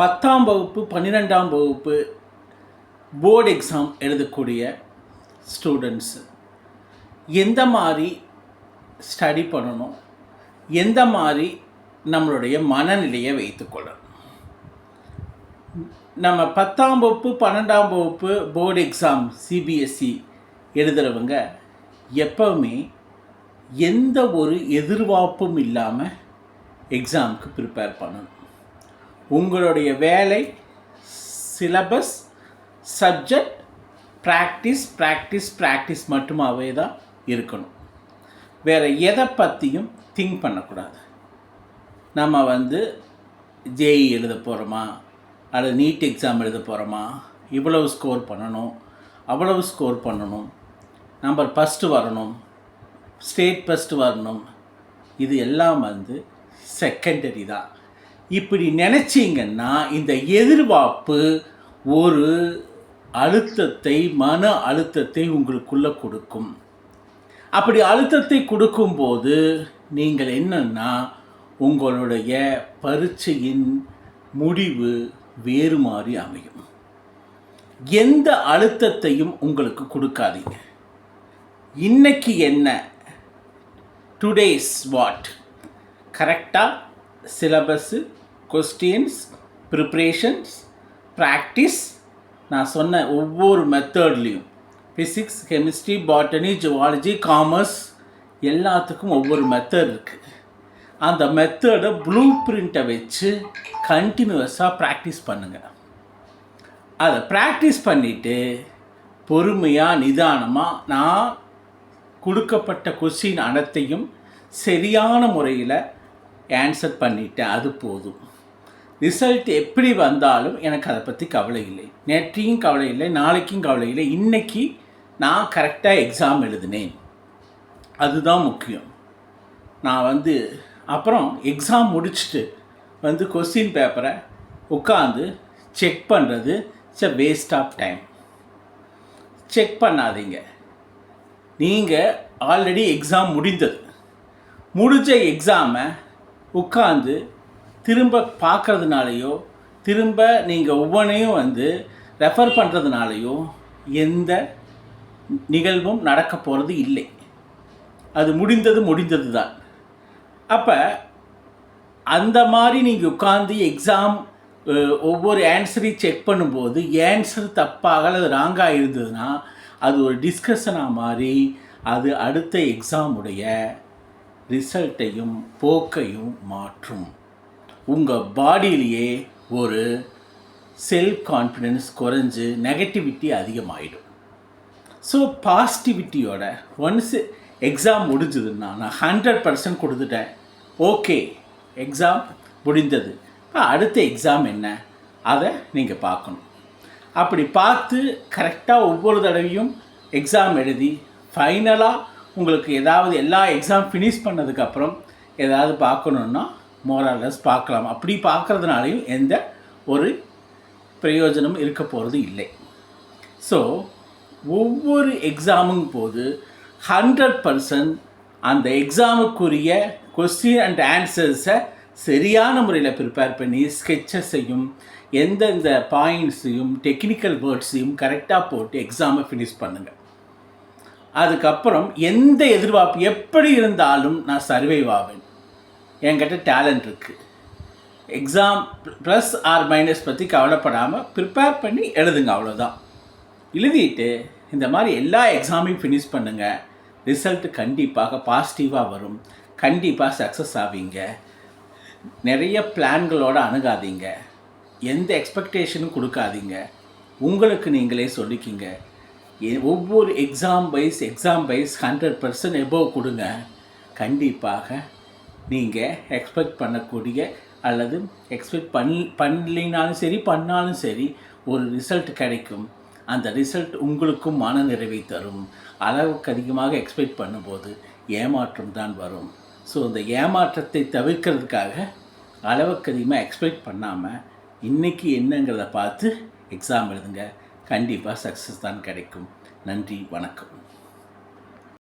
10ஆம் வகுப்பு 12ஆம் வகுப்பு போர்டு எக்ஸாம் எழுதக்கூடிய ஸ்டூடெண்ட்ஸு எந்த மாதிரி ஸ்டடி பண்ணணும், எந்த மாதிரி நம்மளுடைய மனநிலையை வைத்துக்கொள்ளணும். நம்ம 10ஆம் வகுப்பு 12ஆம் வகுப்பு போர்டு எக்ஸாம் சிபிஎஸ்சி எழுதுகிறவங்க எப்போவுமே எந்த ஒரு எதிர்பார்ப்பும் இல்லாமல் எக்ஸாமுக்கு ப்ரிப்பேர் பண்ணணும். உங்களுடைய வேலை சிலபஸ், சப்ஜெக்ட், ப்ராக்டிஸ் மட்டுமாவே தான் இருக்கணும். வேறு எதை பற்றியும் திங்க் பண்ணக்கூடாது. நம்ம ஜேஇ எழுத போகிறோமா அல்லது நீட் எக்ஸாம் எழுத போகிறோமா, இவ்வளவு ஸ்கோர் பண்ணணும், அவ்வளவு ஸ்கோர் பண்ணணும், நம்பர் ஃபஸ்ட்டு வரணும், ஸ்டேட் ஃபஸ்ட்டு வரணும், இது எல்லாம் செகண்டரி தான். இப்படி நினச்சிங்கன்னா இந்த எதிர்பார்ப்பு ஒரு அழுத்தத்தை, மன அழுத்தத்தை உங்களுக்குள்ளே கொடுக்கும். அப்படி அழுத்தத்தை கொடுக்கும்போது நீங்கள் என்னன்னா உங்களுடைய பரீட்சையின் முடிவு வேறு மாதிரி அமையும். எந்த அழுத்தத்தையும் உங்களுக்கு கொடுக்காதீங்க. இன்னைக்கு என்ன, டுடேஸ் வாட், கரெக்டாக சிலபஸ்ஸு, கொஸ்டின்ஸ், ப்ரிப்ரேஷன்ஸ், ப்ராக்டிஸ், நான் சொன்ன ஒவ்வொரு மெத்தட்லேயும் physics, chemistry, botany, zoology, commerce எல்லாத்துக்கும் ஒவ்வொரு மெத்தட் இருக்குது. அந்த மெத்தடை ப்ளூ பிரிண்ட்டை வச்சு கண்டினியூஸாக ப்ராக்டிஸ் பண்ணுங்கள். அதை ப்ராக்டிஸ் பண்ணிவிட்டு பொறுமையாக நிதானமாக நான் கொடுக்கப்பட்ட கொஸ்டின் அனைத்தையும் சரியான முறையில் ஆன்சர் பண்ணிட்டேன், அது போதும். ரிசல்ட் எப்படி வந்தாலும் எனக்கு அதை பற்றி கவலை இல்லை. நேற்றையும் கவலை இல்லை, நாளைக்கும் கவலை இல்லை. இன்றைக்கி நான் கரெக்டாக எக்ஸாம் எழுதினேன், அதுதான் முக்கியம். நான் அப்புறம் எக்ஸாம் முடிச்சுட்டு கொஸ்டின் பேப்பரை உட்காந்து செக் பண்ணுறது it's a waste of time. Check பண்ணாதீங்க. நீங்கள் ஆல்ரெடி எக்ஸாம் முடிஞ்ச எக்ஸாமை உட்காந்து திரும்ப பார்க்குறதுனாலையோ, திரும்ப நீங்கள் ஒவ்வொன்றையும் ரெஃபர் பண்ணுறதுனாலையோ எந்த நிகழ்வும் நடக்க போகிறது இல்லை. அது முடிந்தது தான். அப்போ அந்த மாதிரி நீங்கள் உட்காந்து எக்ஸாம் ஒவ்வொரு ஆன்சரையும் செக் பண்ணும்போது ஆன்சர் தப்பாக அல்லது ராங்காக இருந்ததுன்னா அது ஒரு டிஸ்கஷனாக மாறி அது அடுத்த எக்ஸாமுடைய ரிசல்ட்டையும் போக்கையும் மாற்றும். உங்கள் பாடியிலேயே ஒரு செல்ஃப் கான்ஃபிடென்ஸ் குறைஞ்சு நெகட்டிவிட்டி அதிகமாகிடும். ஸோ பாசிட்டிவிட்டியோட ஒன்ஸ் எக்ஸாம் முடிஞ்சதுன்னா நான் 100% கொடுத்துட்டேன், ஓகே எக்ஸாம் முடிந்தது, அடுத்த எக்ஸாம் என்ன அதை நீங்கள் பார்க்கணும். அப்படி பார்த்து கரெக்டாக ஒவ்வொரு தடவையும் எக்ஸாம் எழுதி ஃபைனலாக உங்களுக்கு ஏதாவது எல்லா எக்ஸாம் ஃபினிஷ் பண்ணதுக்கப்புறம் ஏதாவது பார்க்கணுன்னா மோரலஸ் பார்க்கலாம். அப்படி பார்க்குறதுனாலையும் எந்த ஒரு பிரயோஜனமும் இருக்க போகிறது இல்லை. ஸோ ஒவ்வொரு எக்ஸாமும் போது 100% அந்த எக்ஸாமுக்குரிய கொஸ்டின் அண்ட் ஆன்சர்ஸை சரியான முறையில் ப்ரிப்பேர் பண்ணி ஸ்கெட்சஸையும் எந்தெந்த பாயிண்ட்ஸையும் டெக்னிக்கல் வேர்ட்ஸையும் கரெக்டாக போட்டு எக்ஸாமை ஃபினிஷ் பண்ணுங்கள். அதுக்கப்புறம் எந்த எதிர்பார்ப்பு எப்படி இருந்தாலும் நான் சர்வைவ் ஆவேன், என்கிட்ட டேலண்ட் இருக்குது, எக்ஸாம் ப்ளஸ் ஆர் மைனஸ் பற்றி கவலைப்படாமல் ப்ரிப்பேர் பண்ணி எழுதுங்க, அவ்வளோதான். எழுதிட்டு இந்த மாதிரி எல்லா எக்ஸாமையும் ஃபினிஷ் பண்ணுங்கள். ரிசல்ட்டு கண்டிப்பாக பாசிட்டிவாக வரும், கண்டிப்பாக சக்ஸஸ் ஆவீங்க. நிறைய பிளான்களோடு அணுகாதீங்க, எந்த எக்ஸ்பெக்டேஷனும் கொடுக்காதீங்க. உங்களுக்கு நீங்களே சொல்லிக்கிங்க. ஒவ்வொரு எக்ஸாம் வைஸ் 100% எபோவ் கொடுங்க. கண்டிப்பாக நீங்கள் எக்ஸ்பெக்ட் பண்ணக்கூடிய அல்லது எக்ஸ்பெக்ட் பண்ணலினாலும் சரி பண்ணாலும் சரி ஒரு ரிசல்ட் கிடைக்கும். அந்த ரிசல்ட் உங்களுக்கும் மன நிறைவை தரும். அளவுக்கு அதிகமாக எக்ஸ்பெக்ட் பண்ணும்போது ஏமாற்றம் தான் வரும். ஸோ இந்த ஏமாற்றத்தை தவிர்க்கிறதுக்காக அளவுக்கு அதிகமாக எக்ஸ்பெக்ட் பண்ணாமல் இன்றைக்கி என்னங்கிறத பார்த்து எக்ஸாம் எழுதுங்க. கண்டிப்பாக சக்ஸஸ் தான் கிடைக்கும். நன்றி, வணக்கம்.